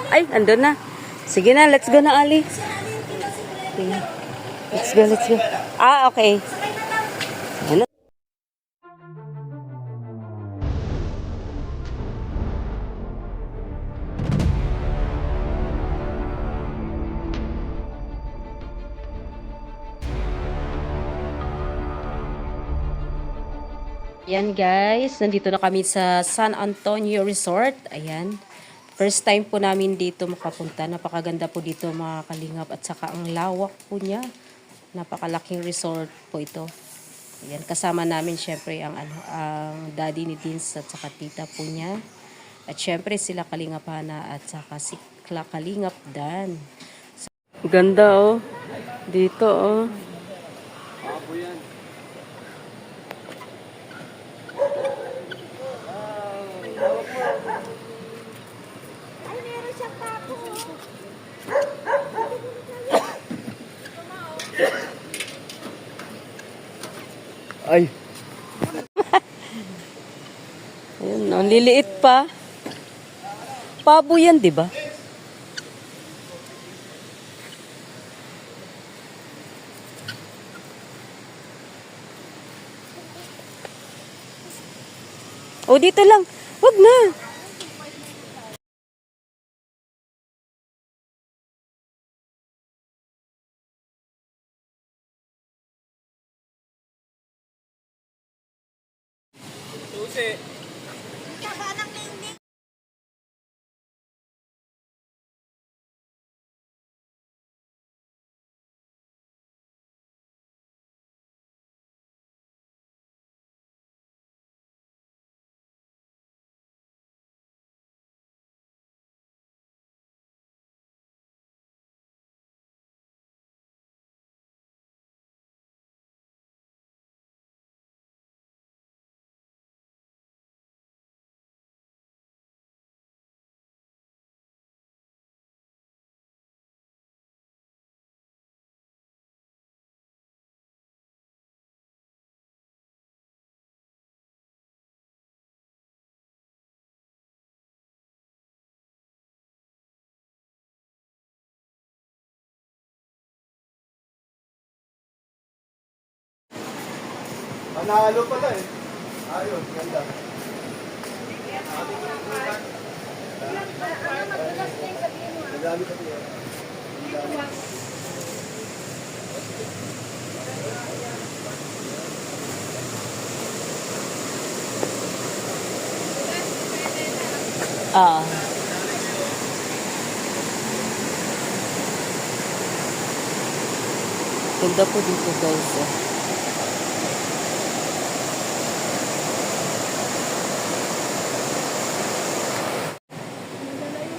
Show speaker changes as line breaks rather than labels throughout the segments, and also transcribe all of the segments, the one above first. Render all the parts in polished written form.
Ay, andun na. Sige na, let's go na, Ali. Sige. Let's go, let's go. Ah, okay. Ano? Ayan guys, nandito na kami sa San Antonio Resort. Ayan. First time po namin dito makapunta. Napakaganda po dito mga kalingap at saka ang lawak po niya. Napakalaking resort po ito. Ayan, kasama namin syempre ang daddy ni Dins at saka tita po niya. At syempre sila Kalingap Hana at saka si Kalingap Dan. Ganda oh. Dito oh.
Ay.
Ayun, ang liliit pa. Pabo yan, di ba? O, dito lang. Wag na.
Susi. Panalo pala eh. Ayun, ganda. Madami pa niya.
Ah. Ganda po dito guys.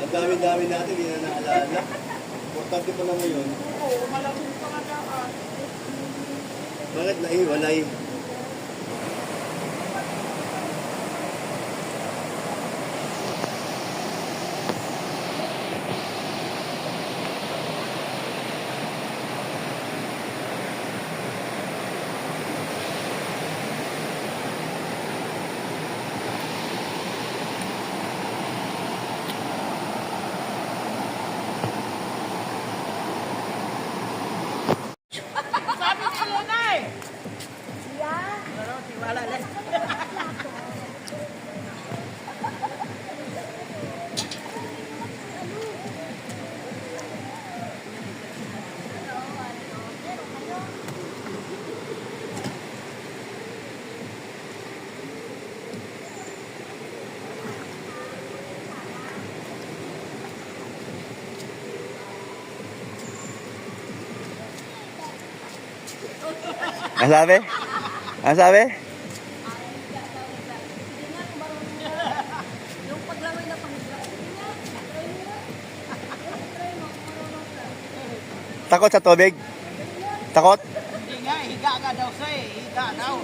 Ang dami-dami natin, hindi na naalala. Importante pa lang ngayon.
Oo, malamig pa nga daan.
Bakit naiwalay?
Sabi ni Luna eh. Pero tiwala lang.
Ang sabi? Ang sabi? Takot sa tubig? Takot?
Hindi nga, higa ka daw siya eh. Higa daw.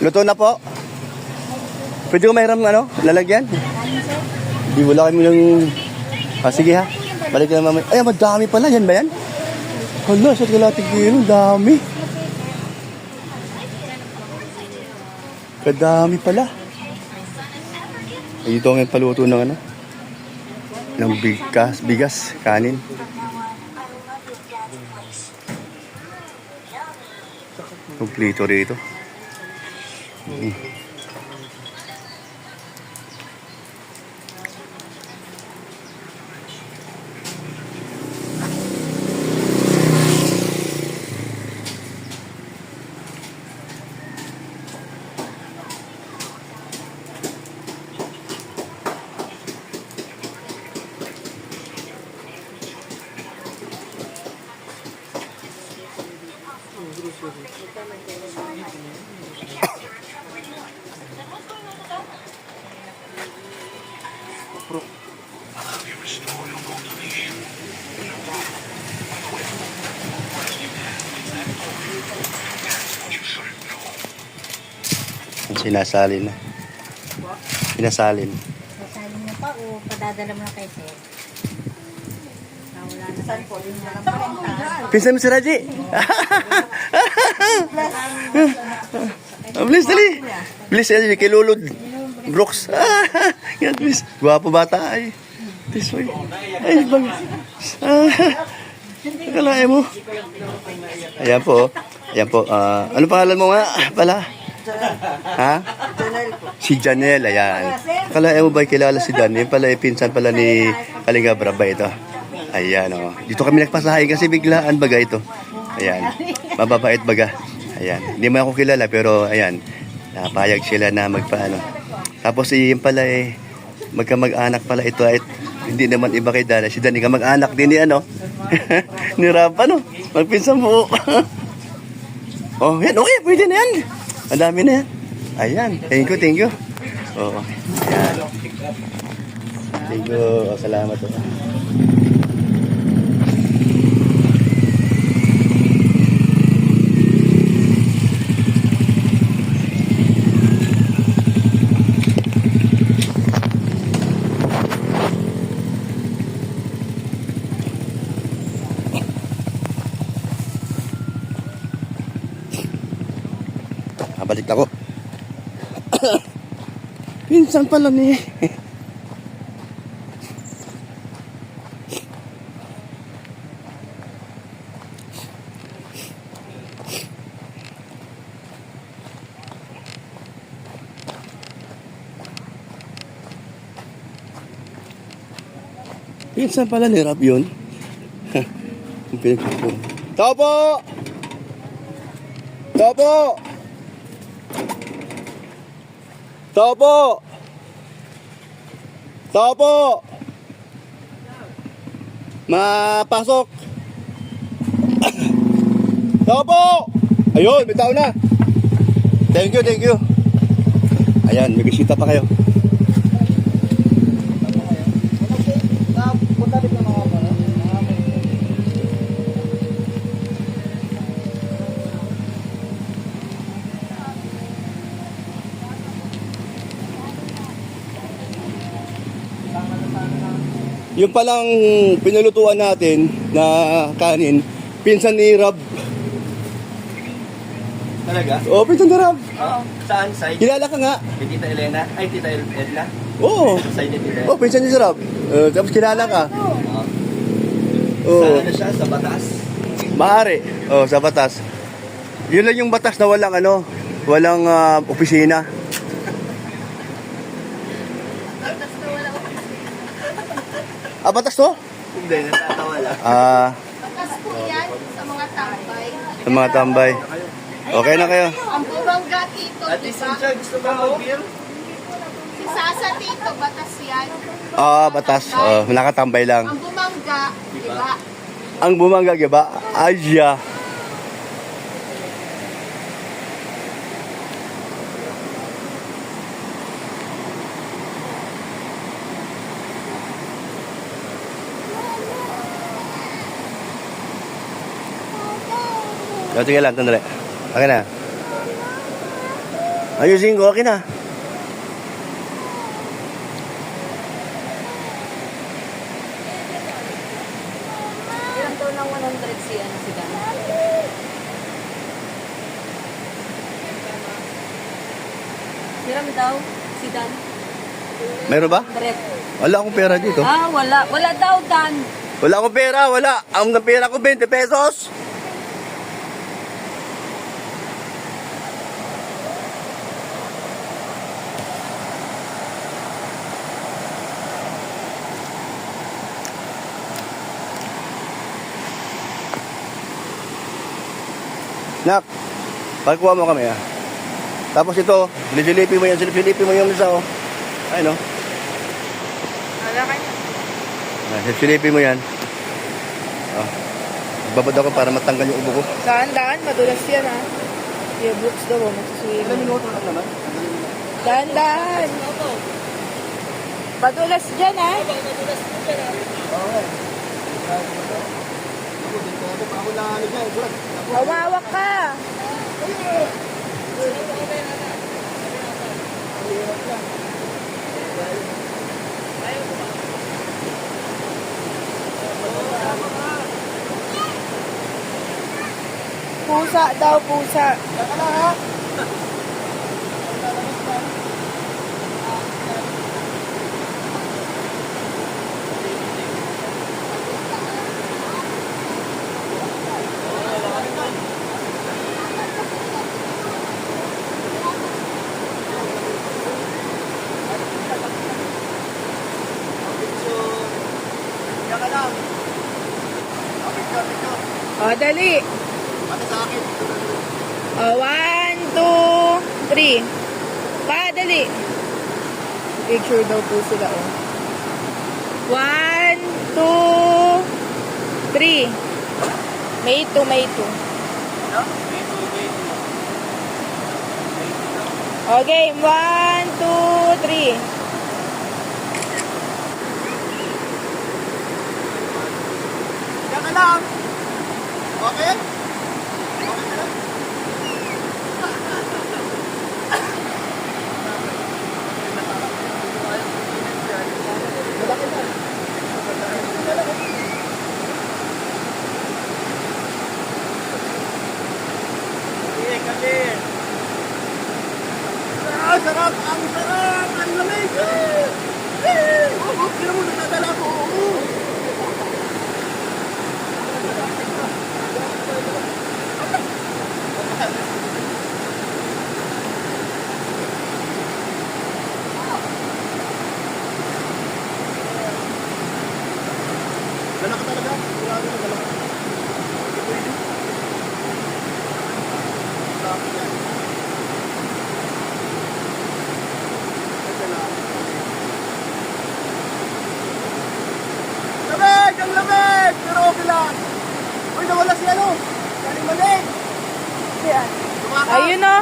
Luto na po. Pwede ko mahiram ano, lalagyan? Di wala kami ng... sige ha. Balik ka na mamaya. Ay, madami pala. Yan ba yan? Hala, sa kalating kilo. Dami. Kadami pala. Ay, ito ang paluto ng ano? Ng bigas, kanin. Kompleto rito. Sinasalin na. Sinasalin.
Sasalin mo pa o padadala mo na kay sir? Wala na saan po. Yun na lang pa.
Pinsan mo si Raji. Bilis, dali. Bilis, Raji. Kay Lulod. Brooks. Yan, bilis. Gwapo bata ay. This way. Ay, bang. Kalahin mo. Ayan po. Ayan po. Ano pangalan mo nga pala? Ha? Si Janelle, ayan. Kalahin mo ba kilala si Dan? Yan pala, pinsan pala ni Kalinga Braba ito. Ayan, o. Dito kami nagpasahay kasi biglaan baga ito. Ayan. Mababait baga. Ayan. Hindi mo ako kilala pero ayan. Napayag sila na magpaano. Tapos yung pala magkamag-anak pala ito ay hindi naman iba kay Dana. Si Dani kamag-anak din ni ano. Ni Rab, ano? Magpinsan mo. Oh, yan. Okay, pwede na yan. Ang dami na yan. Ayan. Thank you, thank you. Oo. Ayan. Thank you. Oh, salamat. Oh. Balik ako. Pinsan pala ni. Pinsan pala ni Rab yun. Topo! Topo! Topo! Topo! Mapasok! Topo! Ayun, bitaw na! Thank you, thank you. Ayan, may bisita pa kayo. Yung palang pinulutuan natin na kanin, pinsan ni Rob.
Talaga?
Oo, pinsan ni Rob.
Oo. Saan? Side?
Kilala ka nga.
Kay Tita Elena? Ay, Tita Edna?
Oo.
Side ni Tita
Oo, pinsan ni si Rob. Tapos kilala ka.
Saan
Oo.
na siya? Sa Batas?
Maaari. Oo, sa batas. Yun lang yung batas na walang walang opisina. Batas to?
Hindi, natatawa lang.
Batas po yan sa mga tambay.
Sa mga tambay. Okay na kayo.
Ang bumangga tito,
At
di
least
ba?
siya, gusto ba mag-beer?
Si Sasa tito, batas yan.
Batas. Nakatambay lang.
Ang bumangga, di ba?
Ang bumangga, ba? Aja. Sige lang, tandali. Okay na. Ayusin ko, okay na.
Ilang taon ng 100 si Dan? Hiram daw si Dan.
Meron ba?
100.
Wala akong pera dito.
Wala. Wala daw, Dan.
Wala akong pera, wala. Ang pera ko 20 pesos. Nak, pagkuha mo kami Tapos ito, silipin mo yan, silipin mo yung isa Ayun
Wala kanya.
silipin mo yan. Babad ako para matanggal yung ubo ko.
Daan-daan, madulas yan ha. Yung books daw, masusuwi.
Ilan minuto lang naman?
Daan-daan. Madulas dyan, ha? Hawawak ka. Pusa daw, pusa. O, dali. O, 1, 2, 3. Pa, dali. Picture daw po sila, o. 1, 2, 3. May 2, may 2. Okay, 1, 2, 3.
Sarap! Ang sarap! Ang lamig! Sino mo natadala ko? Dala ka talaga? Grabe na dala ka. Lamig! Ang lamig! Pero okay lang. Uy, nawala si ano? Galing malig.
Yan.
Tumakas.
Ayun, o.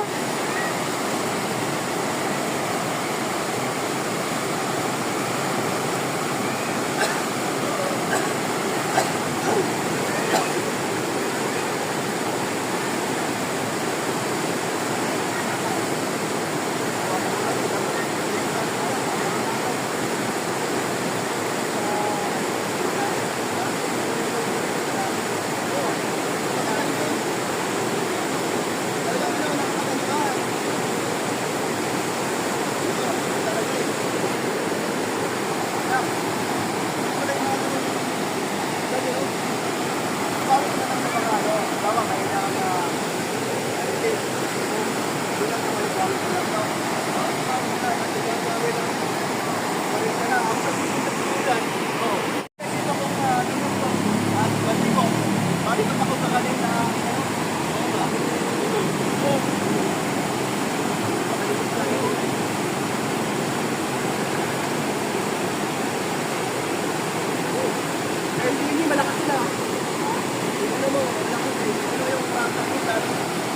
Hindi malakas sila. Ano mo, malakas eh. Ano yung katakutan?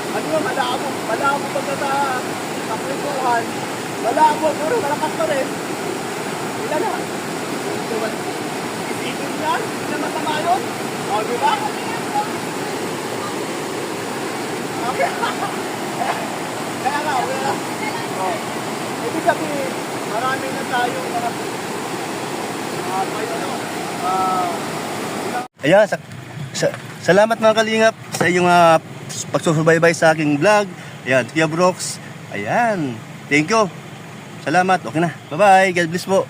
Ano yung malabo? Malabo pagka sa kaprituhan. Malabo, puro malakas pa rin. Ilan na? Isipin yan? Hindi na masama yun? O, di ba? Okay. Kaya nga, wala. O. Ibig sabihin, marami na tayong mga ayan, salamat mga kalingap sa iyong pagsusubaybay sa aking vlog. Ayan, Kuya Brooks. Ayan, thank you. Salamat, okay na. Bye-bye, God bless po.